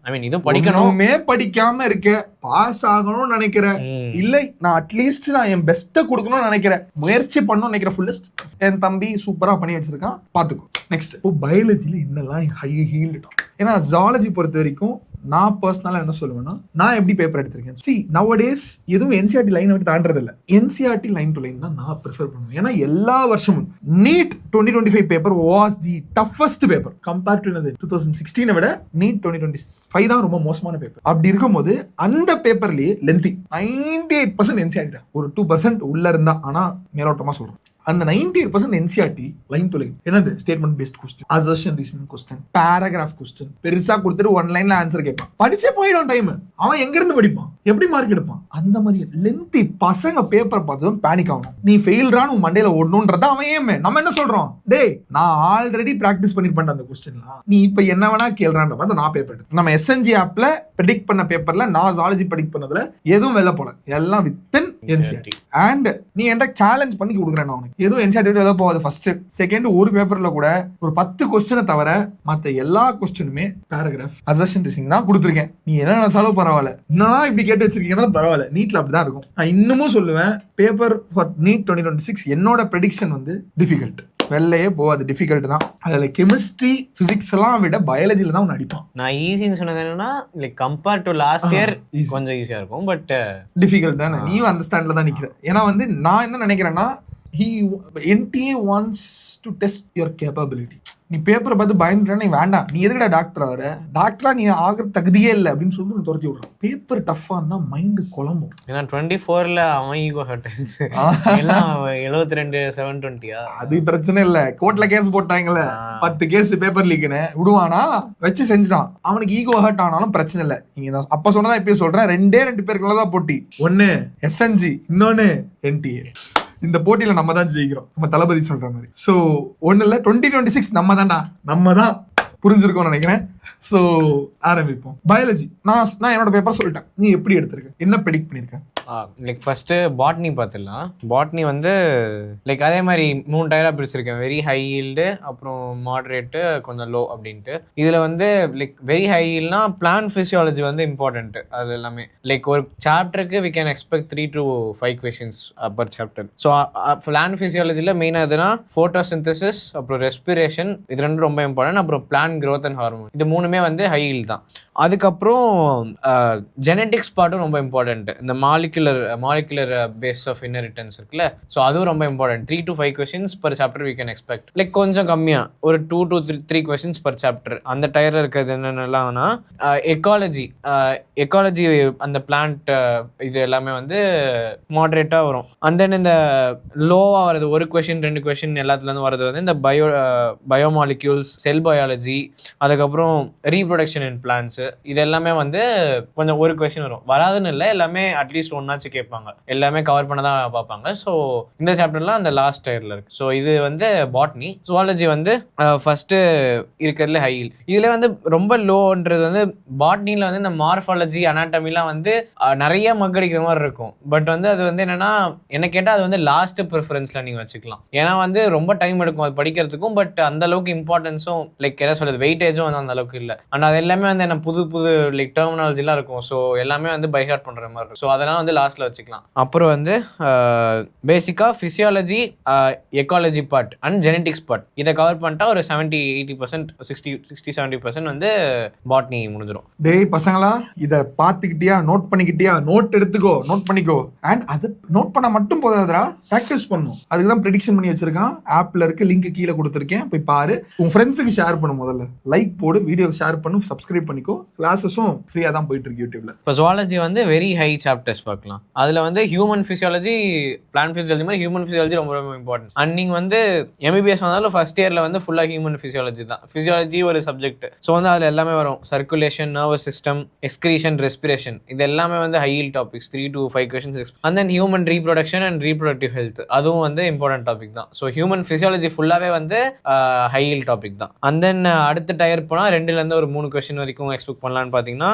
ஐ மீன் இதுவும் படிக்கணும். படிக்காம இருக்க பாஸ் ஆகணும்னு நினைக்கிறேன், இல்லை நான் அட்லீஸ்ட் நான் என் பெஸ்ட்டை கொடுக்கணும்னு நினைக்கிறேன், முயற்சி பண்ணணும்னு நினைக்கிறேன். ஃபுல்லஸ்ட் என் தம்பி சூப்பரா பண்ணி வச்சிருக்கான், பாத்துக்கோ. நெக்ஸ்ட் இப்போ பயாலஜில என்னெல்லாம் ஹை ஹீல்டு டாபிக். ஏன்னா ஜாலஜி பொறுத்த வரைக்கும் நான் பர்சனலா என்ன சொல்லுவேன்னா, நான் எப்படி பேப்பர் எடுத்திருக்கேன். சி நவடேஸ் எதுவும் என்சிஆர்டி லைன் விட்டு தாண்டறது இல்லை. என்சிஆர்டி லைன் டு லைன் தான் நான் ப்ரிஃபர் பண்ணுவேன். ஏன்னா எல்லா வருஷமும் NEET 2025 paper was the toughest paper compare to 2016 விட நீட் 2025 தான் ரொம்ப மோசமான பேப்பர். அப்படி இருக்கும்போது அந்த பேப்பர்லயே லென்த்தி 98% என்சிஆர்டி, ஒரு 2% உள்ள இருந்தா, ஆனா மேலோட்டமா சொல்றேன். அந்த 98% என்சிஆர்டி லைன் டு லைன் என்னது statement based question, assertion reasoning question, paragraph question, பெருசா கொடுத்துட்டு 1 லைன்ல ஆன்சர் கேட்பான். படிச்சே போயிடும் டைம். அவன் எங்க இருந்து படிப்பான், எப்படி மார்க் எடுப்பான்? அந்த மாதிரி லென்த்தி பசங்க பேப்பர் பார்த்ததும் பேனிக் ஆகணும். நீ ஃபெயில்றான்னு உன் மண்டையில ஓடணும்ன்றத அவன் ஏமே. நம்ம என்ன சொல்றோம், டேய் நான் ஆல்ரெடி பிராக்டிஸ் பண்ணிருப்பேன் அந்த கொஸ்டின்லாம், நீ இப்ப என்ன வேணா கேள்றான்ற மாதிரி நான் பேப்பர் எடுத்து நம்ம எஸ்என்ஜி ஆப்ல ப்ரெடிக்ட் பண்ண பேப்பர்ல நான் ஜாலஜி ப்ரெடிக்ட் பண்ணதுல எதுவும் வெளில போல, எல்லாம் வித்தின் என்சிஆர்டி. அண்ட் நீ என்கிட்ட சேலஞ்ச் பண்ணி கொடுக்குறேன் நான் உனக்கு, எதுவும் என்சிஆர்டி வெளில போகாது. ஃபர்ஸ்ட் செகண்ட் ஒரு பேப்பர்ல கூட ஒரு 10 கொஸ்டினை தவிர மத்த எல்லா கொஸ்டினுமே பேராகிராஃப், அசர்ஷன் ரீசனிங் தான் கொடுத்துருக்கேன். நீ என்ன செலவு பரவாயில்ல, இன்னும் இப்படி கேட்டு வச்சிருக்கீங்கன்னா பரவாயில்ல, நீட்ல அப்படிதான் இருக்கும். நான் இன்னமும் சொல்லுவேன், பேப்பர் ஃபார் நீட் 2026 என்னோட ப்ரெடிக்ஷன் வந்து டிஃபிகல்ட், வெளிலையே போகாது, டிஃபிகல்ட் தான். அதுல கெமிஸ்ட்ரி பிசிக்ஸ் எல்லாம் விட பயாலஜில தான் அடிப்பான். நான் ஈஸின்னு சொன்னது என்னன்னா, like compare to last year கொஞ்சம் ஈஸியா இருக்கும், பட் டிஃபிகல்ட் தானே. நீயும் அந்த ஸ்டாண்ட்ல தான் நிக்கிற. ஏன்னா வந்து நான் என்ன நினைக்கிறேன்னா, NTA wants to test your capability. நீ பேப்பரை பார்த்து பயந்துட்டா நீ வேண்டாம், நீ எதுக்கடா டாக்டர் ஆகிற, டாக்டரா நீ ஆகிற தகுதியே இல்லை அப்படின்னு சொல்லிட்டு துரத்தி விடுறான். பேப்பர் டஃபா இருந்தா மைண்டு குழம்பும். ஏன்னா 24ல அவன் ஈகோ ஹர்ட் எல்லாம் 72 720 அது பிரச்சனை இல்ல. கோர்ட்ல கேஸ் போட்டாங்கல்ல, 10 கேஸ் பேப்பர் லீக்னு விடுவானா, வச்சு செஞ்சுட்டான். அவனுக்கு ஈகோ ஹர்ட் ஆனாலும் பிரச்சனை இல்லை. நீங்க தான் அப்ப சொன்னதான் இப்பயும் சொல்றேன், 2 பேருக்குள்ளதான் போட்டி. ஒன்னு எஸ்என்ஜி, இன்னொன்னு NTA. இந்த போட்டியில நம்ம தான் ஜெயிக்கிறோம், நம்ம தளபதி சொல்ற மாதிரி. சோ ஒண்ணு இல்ல, 2026 நம்ம தான் புரிஞ்சிருக்கோம்னு நினைக்கிறேன். சோ ஆரம்பிப்போம். பயாலஜி நான் என்னோட பேப்பர் சொல்லிட்டேன், நீ எப்படி எடுத்திருக்க, என்ன ப்ரெடிக்ட் பண்ணிருக்க? லைக் ஃபர்ஸ்ட் பாட்னி பார்த்துடலாம். பாட்னி வந்து லைக் அதே மாதிரி 3 டயரா பிரிச்சிருக்கேன், வெரி ஹை ஈல்டு, அப்புறம் மாடரேட்டு, கொஞ்சம் லோ அப்படின்ட்டு. இதுல வந்து லைக் வெரி ஹை ஈல்ட்னா பிளான்ட் பிசியாலஜி வந்து இம்பார்ட்டன்ட். அது எல்லாமே லைக் ஒரு சாப்டருக்கு we can expect 3 to 5 questions per chapter. So plant பிசியாலஜியில் மெயினாக எதுனா ஃபோட்டோசிந்தசிஸ், அப்புறம் ரெஸ்பிரேஷன், இது 2 ரொம்ப இம்பார்ட்டன்ட். அப்புறம் பிளான்ட் க்ரோத் அண்ட் ஹார்மோன், இது 3மே வந்து ஹை ஈல்ட் தான். அதுக்கப்புறம் ஜெனட்டிக்ஸ் பார்ட்டும் ரொம்ப இம்பார்ட்டன்ட். இந்த மாலிகுலர் பேஸ் ஆஃப் இன்ஹெரிட்டன்ஸ் இருக்குல்ல, ஸோ அதுவும் ரொம்ப important. 3 to 5 questions per chapter we can expect. Like கொஞ்சம் கம்மியா ஒரு 2 to 3 கொஸ்டின்ஸ் பர் சாப்டர். அந்த டயர்ல இருக்கிறது என்னென்னலாம்னா எக்காலஜி அந்த பிளான்ட் இது எல்லாமே வந்து மாடரேட்டா வரும். அண்ட் தென் இந்த லோவா வருது 1 கொஸ்டின் 2 கொஸ்டின் எல்லாத்துல இருந்து வரது வந்து இந்த பயோமாலிக்யூல்ஸ், செல் பயாலஜி, அதுக்கப்புறம் ரீப்ரொடக்ஷன் இன் பிளான்ஸ், இது எல்லாமே வந்து கொஞ்சம் 1 கொஸ்டின் வரும். வராதுன்னு இல்லை, எல்லாமே அட்லீஸ்ட் ஒன்னாச்சும் கேட்பாங்க, எல்லாமே கவர் பண்ண தான் பார்ப்பாங்க. ஸோ இந்த சாப்டர்லாம் அந்த லாஸ்ட் டயர்ல இருக்கு. ஸோ இது வந்து பாட்னி. ஜுவாலஜி வந்து ஃபர்ஸ்ட் இருக்கிறதுல ஹை. இதுல வந்து ரொம்ப லோன்றது வந்து பாட்னில வந்து இந்த மார்ஃபாலஜி, அனாட்டமிலாம் வந்து நிறைய மக்கடிக்கிற மாதிரி இருக்கும். பட் வந்து அது வந்து என்னன்னா, என்ன கேட்டால் அது வந்து லாஸ்ட் ப்ரிஃபரன்ஸ்ல நீங்க வச்சுக்கலாம். ஏன்னா வந்து ரொம்ப டைம் எடுக்கும் அது படிக்கிறதுக்கும். பட் அந்த அளவுக்கு இம்பார்ட்டன்ஸும் லைக் என்ன சொல்றது, வெயிட்டேஜும் வந்து அந்த அளவுக்கு இல்லை. அண்ட் அது எல்லாமே வந்து என்ன புது லைக் டெர்மினாலஜிலாம் இருக்கும். ஸோ எல்லாமே வந்து பைஹார்ட் பண்ற மாதிரி இருக்கும். ஸோ அதெல்லாம் வந்து லாஸ்ட்ல வச்சுக்கலாம். அப்புறம் வந்து பேசிக்கா physiology, ecology part and genetics part இதை கவர் பண்ணிட்டா ஒரு 70-80%, 60-70% வந்து பாட்னி முடிஞ்சிடும். டேய் பசங்களா, இதை பார்த்துக்கிட்டியா, நோட் பண்ணிக்கிட்டியா, நோட் எடுத்துக்கோ, நோட் பண்ணிக்கோ. அண்ட் அது நோட் பண்ண மட்டும் போதாதரா, ப்ராக்டிஸ் பண்ணும். அதுக்கு தான் ப்ரெடிக்ஷன் பண்ணி வச்சிருக்கான். ஆப்ல இருக்கு, லிங்க் கீழே கொடுத்துருக்கேன், போய் பாரு. உங்க ஃப்ரெண்ட்ஸுக்கு ஷேர் பண்ணு, முதல்ல லைக் போடு, வீடியோ ஷேர் பண்ணு, சப்ஸ்கிரைப் பண்ணிக்கோ. கிளாஸஸும் ஃப்ரீயா தான் போயிட்டு இருக்கு யூடியூப்ல. இப்போ ஜுவாலஜி வந்து வெரி ஹை சாப்டர்ஸ் பார்க்கலாம். பார்க்கலாம். அதில் வந்து ஹியூமன் ஃபிசியாலஜி, பிளான்ட் ஃபிசியாலஜி மாதிரி ஹியூமன் ஃபிசியாலஜி ரொம்ப ரொம்ப இம்பார்ட்டன்ட். அண்ட் நீங்கள் வந்து எம்பிபிஎஸ் வந்தாலும் ஃபர்ஸ்ட் இயரில் வந்து ஃபுல்லாக ஹியூமன் ஃபிசியாலஜி தான். ஃபிசியாலஜி ஒரு சப்ஜெக்ட். ஸோ வந்து அதில் எல்லாமே வரும். Circulation, nervous system, excretion, respiration, இது எல்லாமே வந்து high yield topics. 3 to 5 questions. And then human reproduction and reproductive health, அதுவும் வந்து இம்பார்ட்டன்ட் டாபிக் தான். ஸோ ஹியூமன் ஃபிசியாலஜி ஃபுல்லாகவே வந்து ஹை ஹீல் டாபிக் தான். அண்ட் தென் அடுத்த டயர் போனால் 2லேருந்து ஒரு 3 கொஸ்டின் வரைக்கும் எக்ஸ்பெக்ட் பண்ணலான்னு பார்த்தீங்கன்னா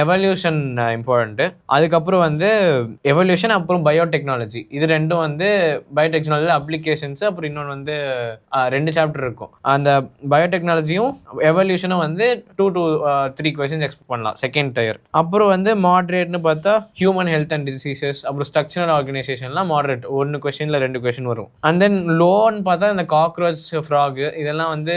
எவல்யூஷன் இம்பார்ட்டன்ட்டு. அதுக்கப்புறம் வந்து எவல்யூஷன், அப்புறம் பயோடெக்னாலஜி. இது ரெண்டும் வந்து பயோடெக்னாலஜி அப்ளிகேஷன்ஸ். அப்புறம் இன்னொன்று வந்து 2 சாப்டர் இருக்கும். அந்த பயோடெக்னாலஜியும் எவல்யூஷனும் வந்து 2 to 3 கொஸ்டின்ஸ் எக்ஸ்பெக்ட் பண்ணலாம் செகண்ட் டயர். அப்புறம் வந்து மாடரேட்னு பார்த்தா ஹியூமன் ஹெல்த் அண்ட் டிசீசஸ், அப்புறம் ஸ்ட்ரக்சரல் ஆர்கனைசேஷன்லாம் மாடரேட். 1 கொஸ்டின்ல 2 கொஸ்டின் வரும். அண்ட் தென் லோன்னு பார்த்தா இந்த காக்ரோச், ஃப்ராக், இதெல்லாம் வந்து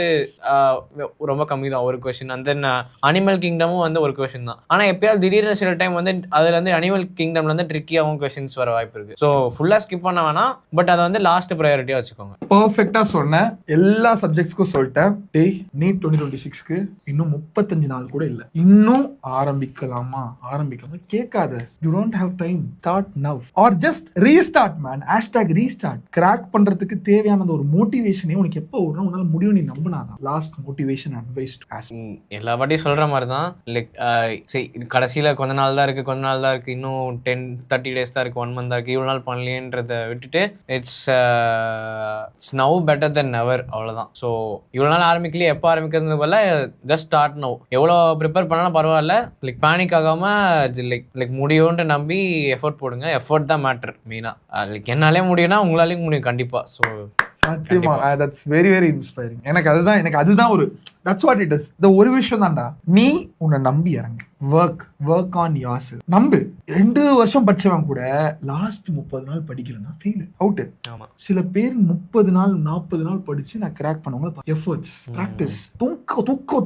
ரொம்ப கம்மி தான், 1 கொஸ்டின். அண்ட் தென் அனிமல் கிங்டமும் வந்து 1 கொஸ்டின் தான். ஆனால் எப்பயாவது திடீர்னு சில டைம் வந்து அதில் வந்து அனிமல் கிங்டம்ல வந்து ட்ரிக்கியாகவும் கொஸ்டின்ஸ் வர வாய்ப்பு இருக்கு. ஸோ ஃபுல்லாக ஸ்கிப் பண்ண வேணாம், பட் அதை வந்து லாஸ்ட் ப்ரையாரிட்டியாக வச்சுக்கோங்க. பர்ஃபெக்டா சொன்னேன். எல்லா சப்ஜெக்ட்ஸ்க்கும் சொல்லிட்டேன். டேய், நீட் 2026க்கு இன்னும் 35 நாள் கூட இல்லை. இன்னும் ஆரம்பிக்கலாமா கேட்காத. You don't have time. Start now are just restart man. #Restart. Crack பண்றதுக்கு தேவையானது ஒரு மோட்டிவேஷனே உனக்கு எப்போ வரும், உன்னால முடியும், நீ நம்பினாதான். Last motivation advice to ask. எல்லா வாட்டியும் சொல்ற மாதிரி தான். லைக் சரி, கடைசியில கொஞ்ச நாள் தான் இருக்கு, இன்னும் 10-30 days தான் இருக்கு, 1 month தான் இருக்கு, இவ்வளவு நாள் பண்ணலையேன்றதை விட்டுட்டு it's now better then never, அவ்வளவுதான். ஸோ இவ்வளவு நாள் ஆரம்பிக்கலையே, எப்போ ஆரம்பிக்கிறது போல ஜஸ்ட் ஸ்டார்ட் நவ். எவ்வளோ ப்ரிப்பேர் பண்ணாலும் பரவாயில்ல, லைக் பேனிக் ஆகாம லைக் முடியும்னு நம்பி எஃபோர்ட் போடுங்க. எஃபோர்ட் தான் மேட்டர் மெயினா. லைக் என்னாலே முடியும்னா உங்களாலையும் முடியும் கண்டிப்பா. ஸோ சத்தியமா தட்ஸ் வெரி வெரி இன்ஸ்பைரிங். எனக்கு அதுதான் ஒரு தட்ஸ் வாட் இட் இஸ். இந்த ஒரு விஷயம் தான்டா, நீ உன்னை நம்பி இறங்கு. Work on yourself. நம்பு. 2 வருஷம் படிச்சவன் கூட லாஸ்ட் 30 நாள் படிக்கலன்னா ஃபெயில் அவுட். சில பேர் 30 நாள் 40 நாள் படிச்சு நான் கிராக் பண்ணவங்க. Efforts, practice.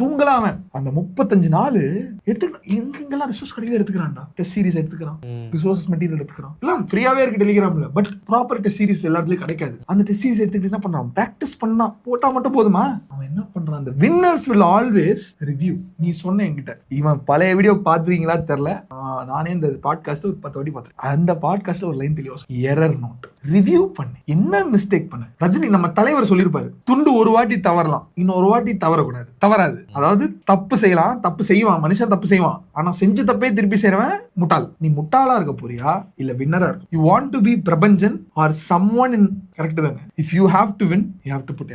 தூங்கலாம். அந்த 35 நாள் எடுத்துக்கலாம். எங்கெங்கெல்லாம் ரிசோர்ஸ் கிடைக்கல எடுத்துக்கிறான்டா. டெஸ்ட் சீரிஸ் எடுத்துக்கிறான், ரிசோர்சஸ் மெட்டீரியல் எடுத்துக்கிறான். எல்லாம் ஃப்ரீயாவே இருக்கு டெலிகிராம்ல. பட் ப்ராப்பர் டெஸ்ட் சீரிஸ் எல்லாத்துலயும் கிடைக்காது. அந்த டெஸ்ட் சீரிஸ் எடுத்துக்கிட்டு என்ன பண்றான், பிராக்டிஸ் பண்ணா போட்டா மட்டும் போதுமா? அவன் என்ன பண்றான், அந்த வின்னர்ஸ் will always review. நீ சொன்ன என்கிட்ட, இவன் பழைய வீடியோ பாத்துறீங்களா தெரியல, நானே இந்த பாட்காஸ்ட் ஒரு 10 வாட்டி பார்த்தேன். அந்த பாட்காஸ்ட்ல ஒரு லைன் தெளிவா, எரர் நோட் ரிவ்யூ பண்ணு, என்ன மிஸ்டேக் பண்ண. ரஜினி நம்ம தலைவர் சொல்லியிருப்பாரு, துண்டு ஒரு வாட்டி தவறலாம், இன்னொரு வாட்டி தவறக்கூடாது. தவறாது, அதாவது தப்பு செய்யலாம், தப்பு செய்வான், மனுஷன் தப்பு செய்வான். ஆனா செஞ்ச தப்பே திருப்பி செய்றவன் முட்டாள். நீ முட்டாளா இருக்க போறியா இல்ல வின்னரா இருக்க? You want to be Prabhanjan or someone in, correct தானே? If you have to win, you have to put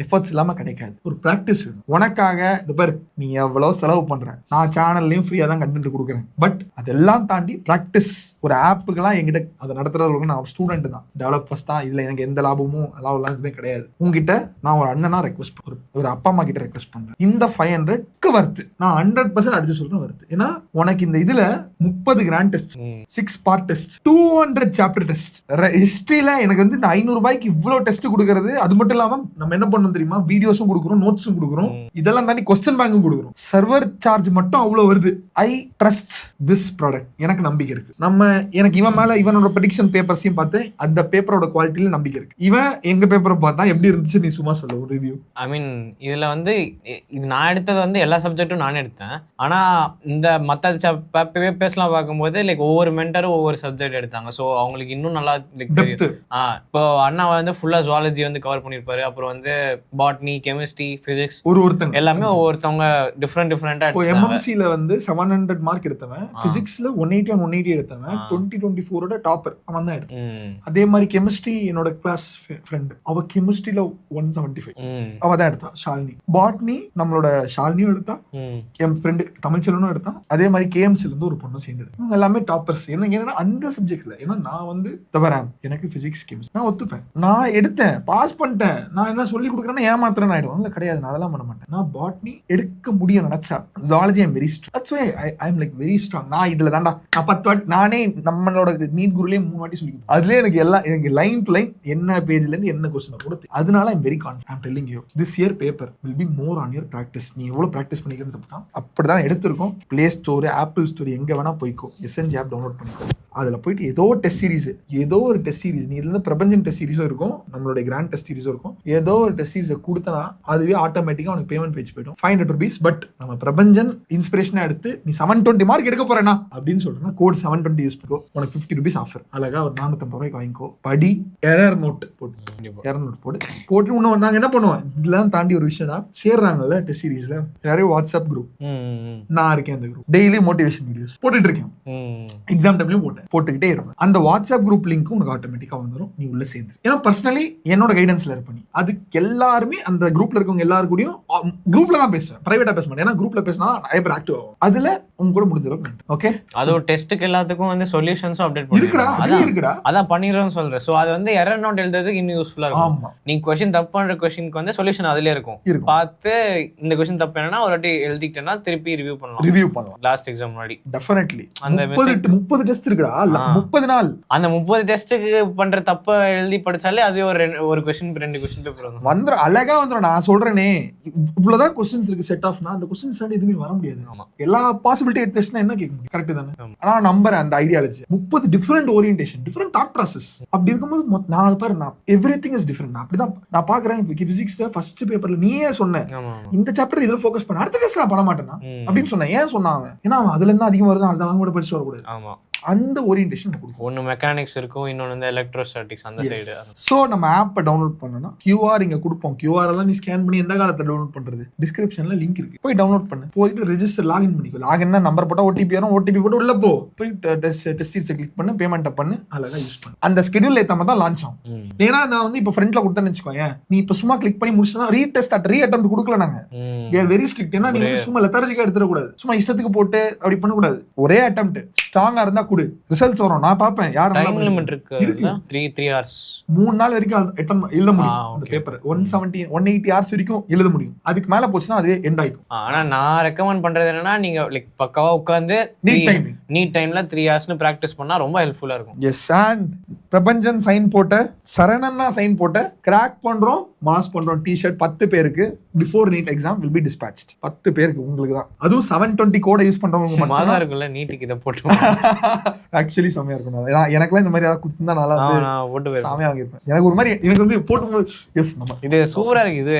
efforts இல்லாம கிடைக்காது. ஒரு பிராக்டிஸ் வேணும் உனக்காக. இந்த பாரு, நீ எவ்வளவு செலவு பண்ற, நான் சேனல்லையும் ஃப்ரீயா தான் கண்டென்ட் கொடுக்குறேன். பட் அதெல்லாம் தாண்டி பிராக்டிஸ். ஒரு ஆப்புக்கெல்லாம் என்கிட்ட அதை நடத்துறவங்களுக்கு நான் ஒரு ஸ்டூடெண்ட் தான், டெவலப்பர்ஸ் தான். இதுல எனக்கு எந்த லாபமும் எதுவுமே கிடையாது. உங்ககிட்ட நான் ஒரு அண்ணனா ரெக்வஸ்ட், ஒரு அப்பா அம்மா கிட்ட ரெக்வஸ்ட் பண்றேன். இந்த 500க்கு வர்த்து, நான் 100% அடிச்சு சொல்றேன் வர்த்து. ஏன்னா உனக்கு இந்த இதுல 30 grand test, 6 part test, 200 chapter test. ஹிஸ்டரியில எனக்கு வந்து இந்த 500 ரூபாய்க்கு இவ்வளவு டெஸ்ட் கொடுக்கறது. அது மட்டும் இல்லாம நம்ம என்ன பண்ணணும் தெரியுமா, வீடியோஸும் கொடுக்குறோம், நோட்ஸும் கொடுக்குறோம், இதெல்லாம் தாண்டி கொஸ்டின் பேங்கும் கொடுக்குறோம். சர்வர் சார்ஜ் மட்டும் அவ்வளவு வருது. I trust this product. எனக்கு நம்பிக்கை இருக்கு. எனக்கு இவன் மேல, இவனோட ப்ரெடிக்ஷன் பேப்பர்ஸையும் பார்த்து அந்த பேப்பரோட குவாலிட்டியில நம்பிக்கை இருக்கு. இவன் எங்க பேப்பரை பார்த்தா எப்படி இருந்துச்சு, நீ சும்மா சொல்ல ஒரு ரிவ்யூ. ஐ மீன் இதுல வந்து இது நான் எடுத்தது வந்து எல்லா சப்ஜெக்டும் நானே எடுத்தேன். ஆனா இந்த மத்த பேப்பர்ஸ்லாம் பார்க்கும்போது லைக் ஒவ்வொரு மென்டரும் ஒவ்வொரு சப்ஜெக்ட் எடுத்தாங்க. ஸோ அவங்களுக்கு இன்னும் நல்லா தெரியும். இப்போ அண்ணா வந்து ஃபுல்லா ஜுவாலஜி வந்து கவர் பண்ணிருப்பாரு. அப்புறம் வந்து பாட்னி, கெமிஸ்ட்ரி, பிசிக்ஸ், ஒருத்தங்க எல்லாமே ஒவ்வொருத்தவங்க டிஃப்ரெண்டா. இப்போ எம்எம்சில வந்து 700 மார்க் எடுத்தவன், பிசிக்ஸ்ல 180 on 180 எடுத்தவன் 2024 டாப்பர் அவன் தான் எடுத்தான். அதே மாதிரி கெமிஸ்ட்ரி என்னோட கிளாஸ் ஃப்ரெண்ட், அவ கெமிஸ்ட்ரியில 175 அவ தான் எடுத்தான், ஷாலினி. பாட்னி நம்மளோட ஷாலினியும் எடுத்தான், என் ஃப்ரெண்டு தமிழ்ச்செல்வனும் எடுத்தான். அதே மாதிரி கேஎம்சில இருந்து ஒரு பொண்ணு சேர்ந்து எடுத்தான். எல்லாமே டாப்பர்ஸ். ஏன்னா அந்த சப்ஜெக்ட்ல, ஏன்னா நான் வந்து தவறேன், எனக்கு பிசிக்ஸ் கெமிஸ்ட்ரி நான் ஒத்துப்பேன், நான் எடுத்தேன், பாஸ் பண்ணிட்டேன், நான் என்ன சொல்லி கொடுக்குறேன்னா ஏமாத்திரன் ஆயிடும். இல்ல கிடையாது, நான் அதெல்லாம் பண்ண மாட்டேன். நான் பாட்னி எடுக்க முடியும் நினைச்சா, zoology I am very strong. That's why I am like very strong. நான் இதுல தான்டா நான் 10 வாட்டி, நானே நம்மளோட நீட் குருலயே 3 வாட்டி சொல்லி, அதுலயே எனக்கு லைன் டு லைன் என்ன பேஜ்ல இருந்து என்ன கொஸ்டின் கொடுத்து. அதனால I'm very confident. I'm telling you, this year paper will be more on your practice. நீ எவ்வளவு பிராக்டிஸ் பண்ணிக்கிறது தான் அப்படிதான் எடுத்திருக்கோம். பிளே ஸ்டோர், ஆப்பிள் ஸ்டோர், எங்க வேணா போய்க்கோ, எஸ்என்ஜி ஆப் டவுன்லோட் பண்ணிக்கோ. அதுல போயிட்டு ஏதோ ஒரு டெஸ்ட் சீரிஸ் நீ இதுல பிரபஞ்சன் டெஸ்ட் சீரிஸும் இருக்கும், நம்மளுடைய கிராண்ட் டெஸ்ட் சீரிஸும் இருக்கும். ஏதோ ஒரு டெஸ்ட் சீரிஸை கொடுத்தனா அதுவே ஆட்டோமேட்டிக்கா உனக்கு பேமெண்ட் பேஜ் போயிடும். 500 rupees. பட் நம்ம பிரபஞ்சன் இன்ஸ்பிரேஷனா எடுத்து நீ 720 மார்க் எடுக்க போறேன்னா அப்படின்னு சொல்றேன்னா கோட் 720 யூஸ் பண்ணிக்கோ, உனக்கு 50 rupees ஆஃபர். அழகா ஒரு 450 ரூபாய்க்கு வாங்கிக்கோ. படி எரர் நோட் போட்டு இன்னும் நாங்க என்ன பண்ணுவோம், இதெல்லாம் தாண்டி ஒரு விஷயம் தான் சேர்றாங்கல்ல டெஸ்ட் சீரிஸ்ல நிறைய வாட்ஸ்அப் குரூப், நான் இருக்கேன் அந்த குரூப், டெய்லி மோட்டிவேஷன் வீடியோஸ் போட்டுட்டு இருக்கேன், எக்ஸாம் டைம்லயும் போட்டுக்கிட்டே இருப்பேன். அந்த வாட்ஸ்அப் குரூப் லிங்க் உனக்கு ஆட்டோமேட்டிக்கா வந்துடும், நீ உள்ள சேர்ந்து. ஏன்னா பர்சனலி என்னோட கைடன்ஸ்ல இருப்பேன். அது எல்லாருமே அந்த குரூப்ல இருக்கவங்க எல்லாரும் கூடயும் குரூப்ல தான் பேசுவேன், பிரைவேட்டா பேச மாட்டேன். ஏன்னா குரூப்ல பேசினா நிறைய பேர் ஆக்டிவ் ஆகும். அதுல உங்க கூட முடிஞ்சிடும். ஓகே, அது ஒரு டெஸ்ட்டுக்கு எல்லாத்துக்கும் வந்து சொல்யூஷன்ஸும் அப்டேட் இருக்குடா, அதான் பண்ணிடுறோம்னு சொல்றேன். சோ அது வந்து எரர் நோட் எழுதுறதுக்கு இன்னும் யூஸ்ஃபுல்லா இருக்கும். நீங்க क्वेश्चन தப்பு பண்ற क्वेश्चनக்கு வந்து சொல்யூஷன் அதுலயே இருக்கும். பார்த்து இந்த क्वेश्चन தப்பு என்னன்னா ஒரு வாட்டி எழுதிட்டேன்னா திருப்பி ரிவ்யூ பண்ணலாம் லாஸ்ட் எக்ஸாம் முன்னாடி. டெஃபினெட்லி அந்த 30 டெஸ்ட் இருக்குடா, 30 நாள். அந்த 30 டெஸ்ட்டுக்கு பண்ற தப்ப எழுதி படிச்சாலே அது ஒரு क्वेश्चन 2 क्वेश्चन பேப்பர் வந்து அழகா வந்துரும். நான் சொல்றேனே இவ்வளவுதான் क्वेश्चंस இருக்கு செட் ஆஃப்னா அந்த क्वेश्चंस தாண்டி எதுவுமே வர முடியாது. எல்லா பாசிபிலிட்டி எடுத்துச்சுனா என்ன கேட்க முடியும், கரெக்ட் தானே? ஆனா நம்புறேன் அந்த ideology 30 different orientation, different thought process. அப்படி இருக்கும்போது நான் பாரு, நான் எவ்ரிதிங் இஸ் டிஃபரெண்ட். அப்படிதான் நான் பாக்குறேன். பிசிக்ஸ்ல ஃபர்ஸ்ட் பேப்பர்ல நீயே சொன்ன இந்த சாப்டர் இதுல ஃபோக்கஸ் பண்ண, அடுத்த டெஸ்ட்ல நான் பண்ண மாட்டேனா அப்படின்னு சொன்னேன். ஏன் சொன்னாங்க? ஏன்னா அதுல இருந்து அதிகமா வருது, அதை அவங்க கூட படிச்சு வரக்கூடாது. ஆமா, அந்த ஓரியன்டேஷன் கொடுக்கும். ஒன்னு மெக்கானிக்ஸ் இருக்கும், இன்னொன்னு வந்து எலக்ட்ரோஸ்டாட்டிக்ஸ் அந்த சைடு. சோ நம்ம ஆப்பை டவுன்லோட் பண்ணனும். QR இங்க கொடுப்போம். QR எல்லாம் நீ ஸ்கேன் பண்ணி எந்த காலத்துல டவுன்லோட் பண்றது, டிஸ்கிரிப்ஷன்ல லிங்க் இருக்கு, போய் டவுன்லோட் பண்ணு. போயிட்டு ரெஜிஸ்டர் லாகின் பண்ணிக்கோ. லாகின்னா நம்பர் போட்டா OTP வரும், OTP போட்டு உள்ள போ, போய் டெஸ்ட் சீரிஸை கிளிக் பண்ணு, பேமெண்ட்டை பண்ணு, அழகா யூஸ் பண்ணு. அந்த ஸ்கெடியூல் ஏத்த மாதிரி தான் லான்ச் ஆகும். ஏன்னா நான் வந்து இப்ப ஃப்ரண்ட்ல கொடுத்தேன்னு வச்சுக்கோங்க, நீ இப்ப சும்மா கிளிக் பண்ணி முடிச்சா ரீஅட்டெம்ப்ட் கொடுக்கல. நாங்க வெரி ஸ்ட்ரிக்ட். ஏன்னா நீ சும்மா லெத்தார்ஜிக்கா எடுத்துட கூடாது, சும்மா இஷ்டத்துக்கு போட்டு அப்படி பண்ண கூடாது. ஒரே அட்டெம்ப்ட் ஸ்ட்ராங்கா இருந்தா கொடு, ரிசல்ட்ஸ் வரும். நான் பாப்பேன் யார் டைம் லிமிட் இருக்கு 3 hours 3 நாள் வரைக்கும் எழுத முடியும். அந்த பேப்பர் 180 hours வரைக்கும் எழுத முடியும். அதுக்கு மேல போச்சுனா அது எண்ட் ஆயிடும். ஆனா நான் ரெக்கமெண்ட் பண்றது என்னன்னா, நீங்க லைக் பக்காவா உட்கார்ந்து நீட் டைம்ல 3 hours னு பிராக்டீஸ் பண்ணா ரொம்ப ஹெல்ப்ஃபுல்லா இருக்கும். எஸ், அண்ட் பிரபஞ்சன் சைன் போட்ட, சரணன்னா சைன் போட்ட, கிராக் பண்றோம், மாஸ் பண்றோம் டி-ஷர்ட் 10 பேருக்கு before NEET exam will be dispatched. 10 பேருக்கு உங்களுக்கு தான். அதுவும் 720 கோட யூஸ் பண்றவங்க மட்டும் மாசா இருக்குல்ல. நீட்டுக்கு இத போட்டு ஆக்சுவலி செமையா இருக்கும். எனக்குலாம் இந்த மாதிரி ஏதாவது குத்துந்தா நல்லா போட்டு செமையா வாங்கிருப்பேன். எனக்கு ஒரு மாதிரி எனக்கு வந்து போட்டு எஸ் நம்ம இது சூப்பரா இருக்கு. இது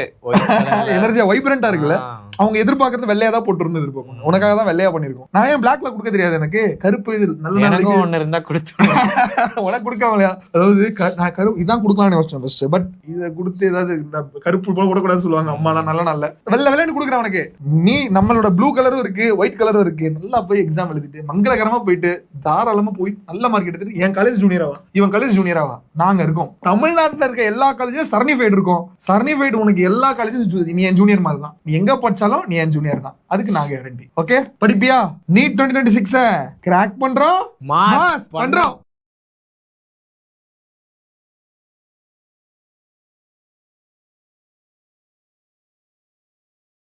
எனர்ஜியா வைப்ரண்டா இருக்குல்ல. அவங்க எதிர்பார்க்கறது வெள்ளையா தான் போட்டு இருந்து எதிர்பார்ப்பாங்க. உனக்காக தான் வெள்ளையா பண்ணிருக்கோம். நான் ஏன் பிளாக்ல கொடுக்க தெரியாது எனக்கு, கருப்பு இது நல்ல எனக்கு ஒன்னு இருந்தா கொடுத்து உனக்கு கொடுக்காமலையா? அதாவது நான் கருப்பு இதான் கொடுக்கலாம்னு யோசிச்சேன் ஃபர்ஸ்ட். பட் இதை கொடுத்து ஏதாவது கருப்பு போல கூடாதுன்னு சொல்லுவாங்க அம்மா. நல்ல வெள்ளை வெள்ளைன்னு கொடுக்குறேன் உனக்கு. நீ நம்மளோட ப்ளூ கலரும் இருக்கு, ஒயிட் கலரும் இருக்கு. நல்லா போய் எக்ஸாம் எழுதிட்டு மங்களகரமா போயிட்டு தாராளமா போய் நல்ல மார்க் எடுத்துட்டு என் காலேஜ் ஜூனியராவா, இவன் காலேஜ் ஜூனியராவா நாங்க இருக்கோம். தமிழ்நாட்டுல இருக்க எல்லா காலேஜும் சர்னிஃபைடு இருக்கும். சர்னிஃபைடு உனக்கு எல்லா காலேஜும் நீ என் ஜூனியர் மாதிரி தான். நீ எங்க படிச்சாலும் நீ என் ஜூனியர் தான். அதுக்கு நாங்க கேரண்டி. ஓகே, படிப்பியா? நீட் 2026 கிராக் பண்றோம், மாஸ் பண்றோம்.